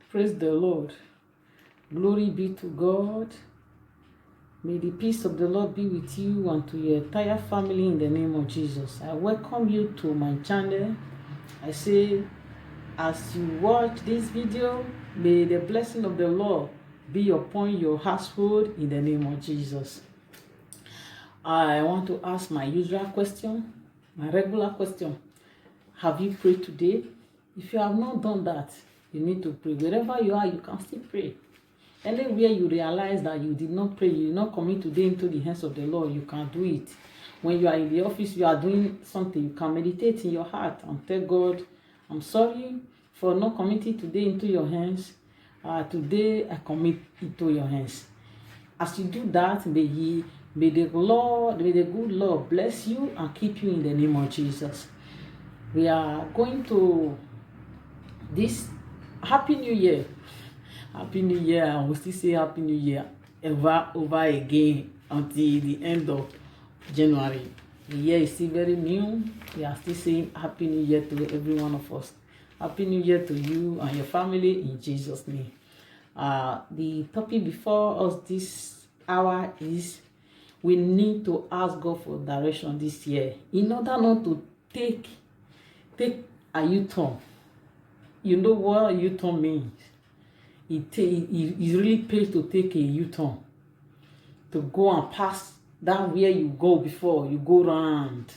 Praise the Lord. Glory be to God. May the peace of the Lord be with you and to your entire family in the name of Jesus. I welcome you to my channel. I say, as you watch this video, may the blessing of the Lord be upon your household in the name of Jesus. I want to ask my usual question, my regular question. Have you prayed today? If you have not done that, you need to pray. Wherever you are, you can still pray. Anywhere you realize that you did not pray, you did not commit today into the hands of the Lord, you can do it. When you are in the office, you are doing something, you can meditate in your heart and tell God, I'm sorry for not committing today into your hands. Today I commit into your hands. As you do that, may the good Lord bless you and keep you in the name of Jesus. We are going to this Happy New Year. Happy New Year, and we'll still say Happy New Year over again until the end of January. The year is still very new. We are still saying Happy New Year to every one of us. Happy New Year to you and your family in Jesus' name. The topic before us this hour is we need to ask God for direction this year in order not to take a U-turn. You know what a U-turn means? It really pays to take a U-turn, to go and pass that where you go before, you go round.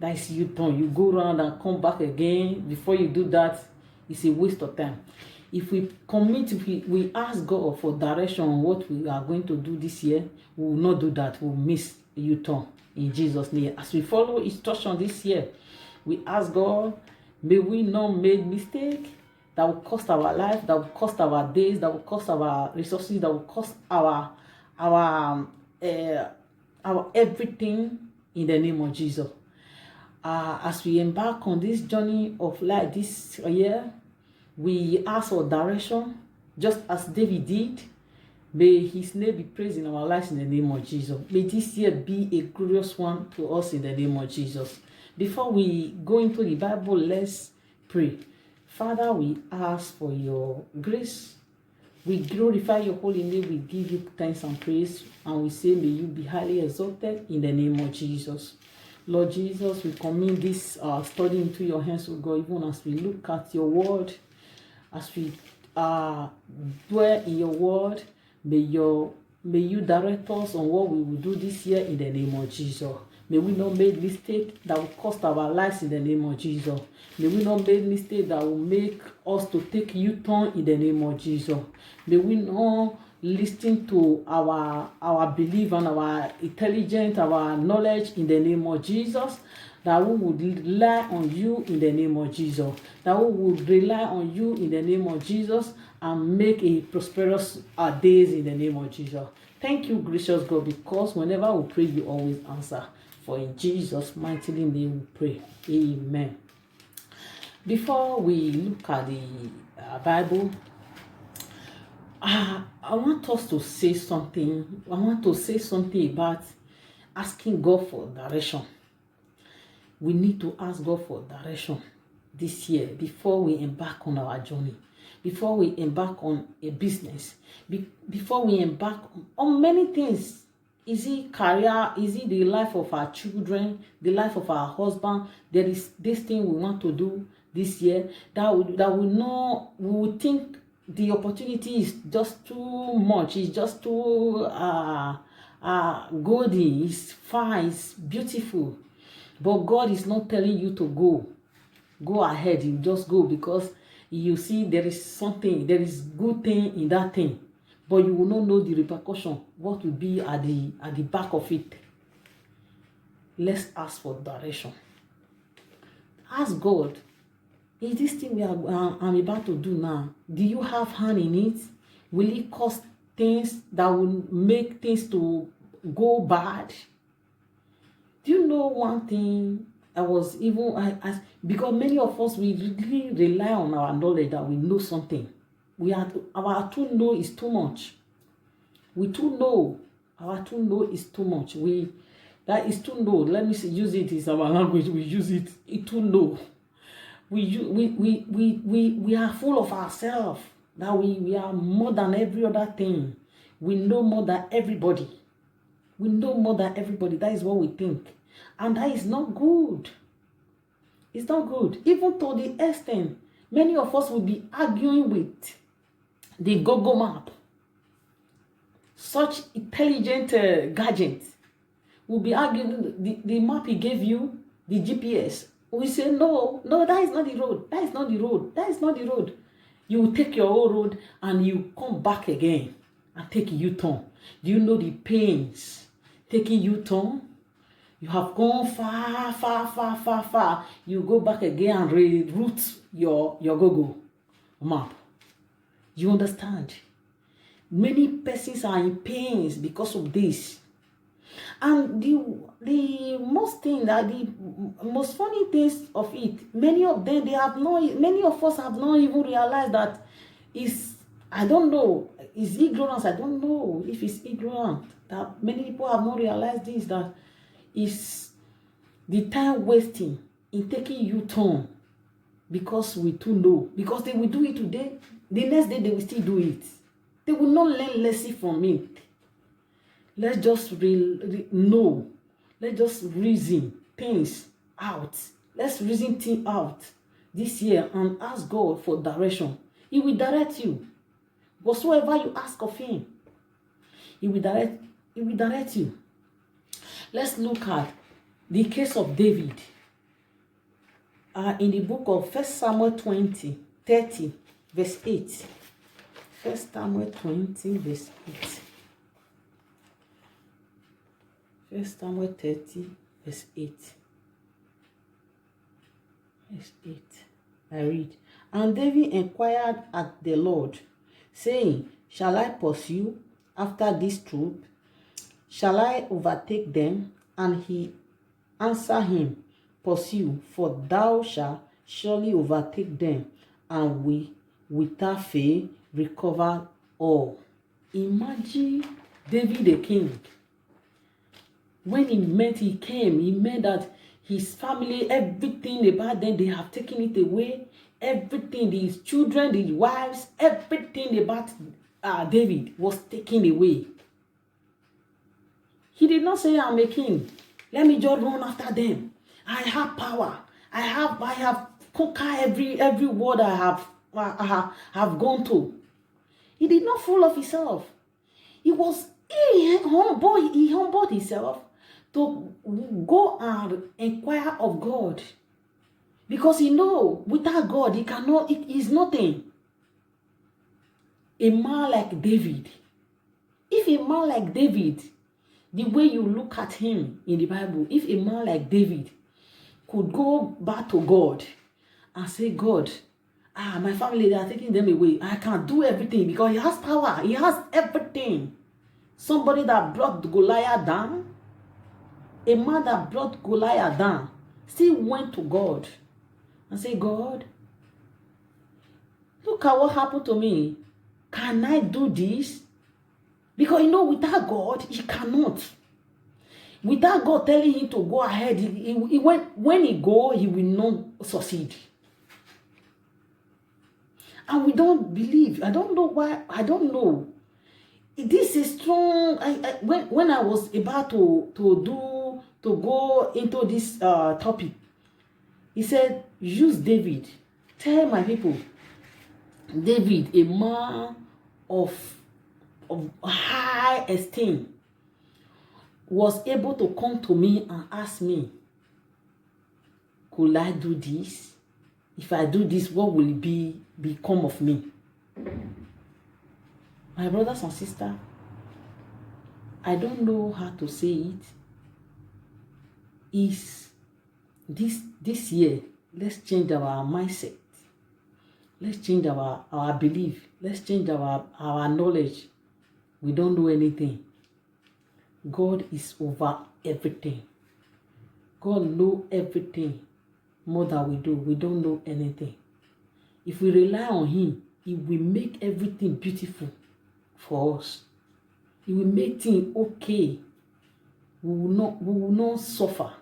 That is U-turn. You go round and come back again. Before you do that, it's a waste of time. If we commit, we ask God for direction on what we are going to do this year, we will not do that. We will miss a U-turn in Jesus' name. As we follow instruction this year, we ask God, may we not make mistake that will cost our life, that will cost our days, that will cost our resources, that will cost our everything in the name of Jesus. As we embark on this journey of life this year, we ask for direction, just as David did. May his name be praised in our lives in the name of Jesus. May this year be a glorious one to us in the name of Jesus. Before we go into the Bible, let's pray. Father, we ask for your grace. We glorify your holy name. We give you thanks and praise. And we say, may you be highly exalted in the name of Jesus. Lord Jesus, we commit this study into your hands, O God, even as we look at your word, as we dwell in your word, may you direct us on what we will do this year in the name of Jesus. May we not make mistake that will cost our lives in the name of Jesus. May we not make mistake that will make us to take U-turn in the name of Jesus. May we not listen to our belief and our intelligence, our knowledge in the name of Jesus. That we would rely on you in the name of Jesus. That we would rely on you in the name of Jesus and make a prosperous days in the name of Jesus. Thank you, gracious God, because whenever we pray, you always answer. For in Jesus' mighty name we pray. Amen. Before we look at the Bible, I want us to say something. I want to say something about asking God for direction. We need to ask God for direction this year before we embark on our journey, before we embark on a business, before we embark on many things. Is it career? Is it the life of our children, the life of our husband? There is this thing we want to do this year that we will think the opportunity is just too much. It's just too golden. It's fine. It's beautiful. But God is not telling you to go. Go ahead. You just go because you see there is good thing in that thing. But you will not know the repercussion, what will be at the back of it. Let's ask for direction. Ask God, is this thing I'm about to do now, do you have hand in it? Will it cause things that will make things to go bad? Do you know one thing? Because many of us, we really rely on our knowledge that we know something. Our too know is too much. We too know. Our too know is too much. That is too know. Let me use it as our language. We use it. It too know. We are full of ourselves. that we are more than every other thing. We know more than everybody. We know more than everybody. That is what we think. And that is not good. It's not good. Even to the extent, many of us will be arguing with the Google map. Such intelligent gadgets will be arguing the map he gave you, the GPS. We say, no, that is not the road. That is not the road. That is not the road. You will take your own road and you come back again and take a U-turn. Do you know the pains taking U-turn? You have gone far, far, far, far, far. You go back again and reroute your Google map. You understand? Many persons are in pains because of this. And the most funny things of it, many of us have not even realized that I don't know, is ignorance. I don't know if it's ignorant that many people have not realized this, that is the time wasting in taking U-turn because we too know. Because they will do it today, the next day they will still do it. They will not learn lesson from it. Let's just know. Let's just reason things out. Let's reason things out this year and ask God for direction. He will direct you. Whatsoever you ask of him, he will direct you. Let's look at the case of David in the book of 1 Samuel 30, verse 8. 1 Samuel 20, verse 8. 1 Samuel 30, verse 8. Verse 8. I read. And David inquired at the Lord, saying, shall I pursue after this troop? Shall I overtake them? And he answered him, pursue, for thou shalt surely overtake them, and we without fail recover all. Imagine David the king. When he meant that his family, everything about them, they have taken it away. Everything, his children, his wives, everything about David was taken away. He did not say, I'm a king. Let me just run after them. I have power. I have conquered every word I have gone to. He did not fool of himself. He humbled himself to go and inquire of God. Because he know without God, it is nothing. A man like David. If a man like David, the way you look at him in the Bible, if a man like David could go back to God and say, God, my family, they are taking them away. I can't do everything because he has power. He has everything. Somebody that brought Goliath down, a man that brought Goliath down, still went to God and said, God, look at what happened to me. Can I do this? Because without God, he cannot. Without God telling him to go ahead, when he go, he will not succeed. And we don't believe. I don't know why. I don't know. This is strong. When I was about to go into this topic, he said, use David. Tell my people, David, a man of high esteem, was able to come to me and ask me, could I do this? If I do this, what will become of me? My brothers and sisters, I don't know how to say it. Is this year, let's change our mindset. Let's change our belief. Let's change our knowledge. We don't know anything. God is over everything. God knows everything more than we do. We don't know anything. If we rely on him, he will make everything beautiful for us. He will make things okay. We will not suffer.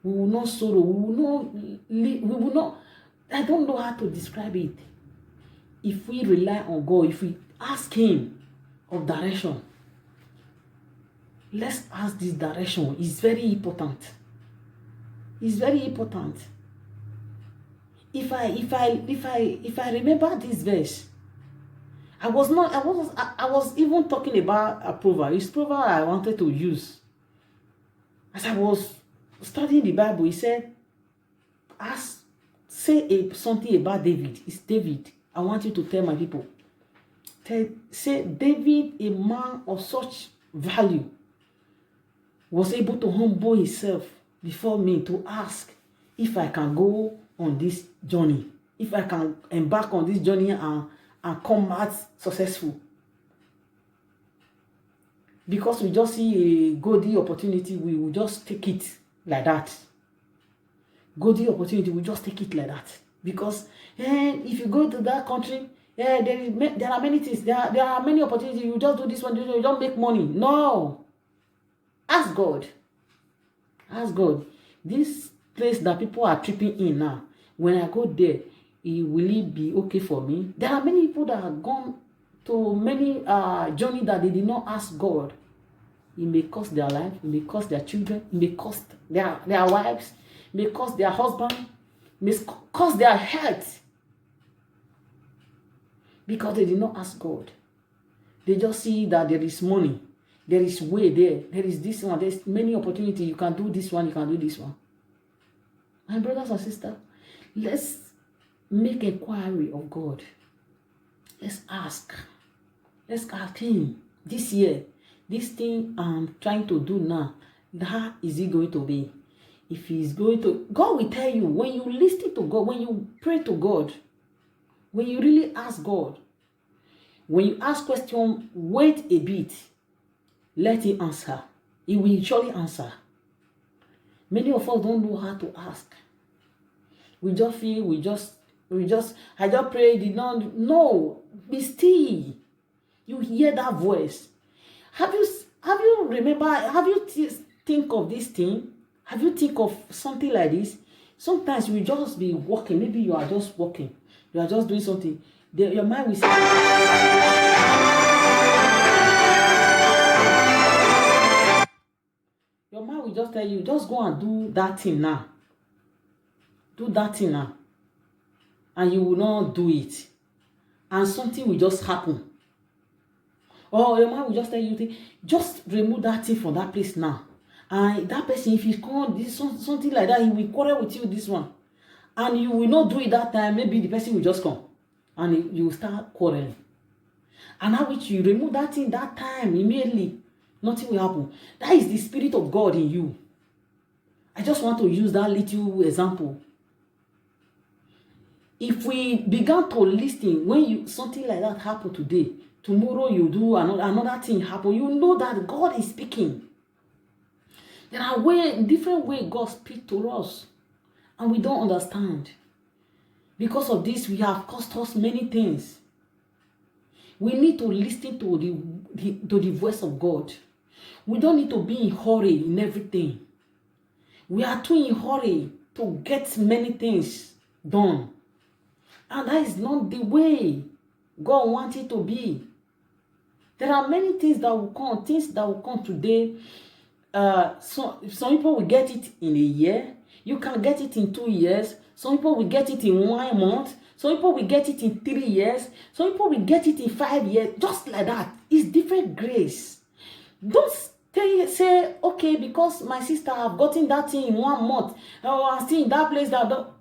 We will not sorrow. We will not, I don't know how to describe it. if we rely on God, if we ask Him of direction, let's ask this direction. It's very important. It's very important. If I remember this verse, I was even talking about a proverb. It's proverb I wanted to use. As I was studying the Bible, he said, say something about David. It's David. I want you to tell my people. Say David, a man of such value, was able to humble himself before me to ask if I can go on this journey, if I can embark on this journey and come out successful. Because we just see a golden opportunity, we will just take it like that. Golden opportunity, we just take it like that. Because if you go to that country, there are many things, there are many opportunities. You just do this one, you don't make money. No. Ask God. Ask God. This place that people are tripping in now, when I go there, will it be okay for me? There are many people that have gone to many journey that they did not ask God. It may cost their life, it may cost their children, it may cost their wives, it may cost their husband, it may cost their health. Because they did not ask God. They just see that there is money, there is way there is this one, there's many opportunities. You can do this one, you can do this one. My brothers and sisters, let's make inquiry of God. Let's ask. Let's ask Him this year, this thing I'm trying to do now, how is it going to be? If He's going to, God will tell you. When you listen to God, when you pray to God, when you really ask God, when you ask question, wait a bit, let Him answer. He will surely answer. Many of us don't know how to ask. We just feel, I just pray, did not, no, be still. You hear that voice. Have you remember, have you think of this thing? Have you think of something like this? Sometimes you just be walking, maybe you are just walking, you are just doing something. Your mind will say, your mind will just tell you, just go and do that thing now. Do that thing now. And you will not do it. And something will just happen. Or your mind will just tell you, just remove that thing from that place now. And that person, if he's called this something like that, he will quarrel with you this one. And you will not do it that time. Maybe the person will just come. And you will start quarreling. And now which you remove that thing that time, immediately, nothing will happen. That is the Spirit of God in you. I just want to use that little example. If we began to listen, when something like that happen today, tomorrow you do another thing happen, you know that God is speaking. There are different ways God speaks to us, and we don't understand. Because of this, we have cost us many things. We need to listen to the voice of God. We don't need to be in hurry in everything. We are too in hurry to get many things done. And that is not the way God wants it to be. There are many things that will come today. Some people will get it in a year. You can get it in 2 years. Some people will get it in 1 month. Some people will get it in 3 years. Some people will get it in 5 years. Just like that. It's different grace. Don't say, okay, because my sister have gotten that thing in 1 month, or I'm still in that place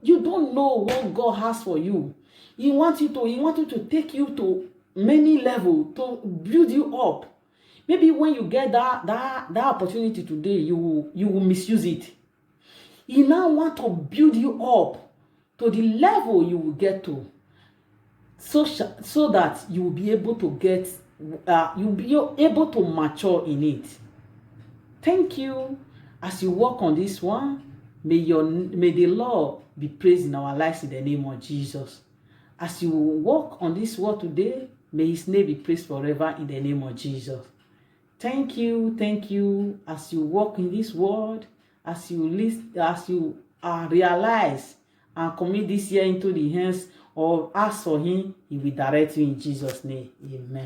you don't know what God has for you. He wants you to take you to many levels, to build you up. Maybe when you get that opportunity today, you will misuse it. He now wants to build you up to the level you will get to, so that you will be able to you'll be able to mature in it. Thank you. As you work on this one, may the Lord be praised in our lives in the name of Jesus. As you work on this word today, may His name be praised forever in the name of Jesus. Thank you. As you walk in this word, as you realize and commit this year into the hands or ask for him, he will direct you in Jesus' name. Amen.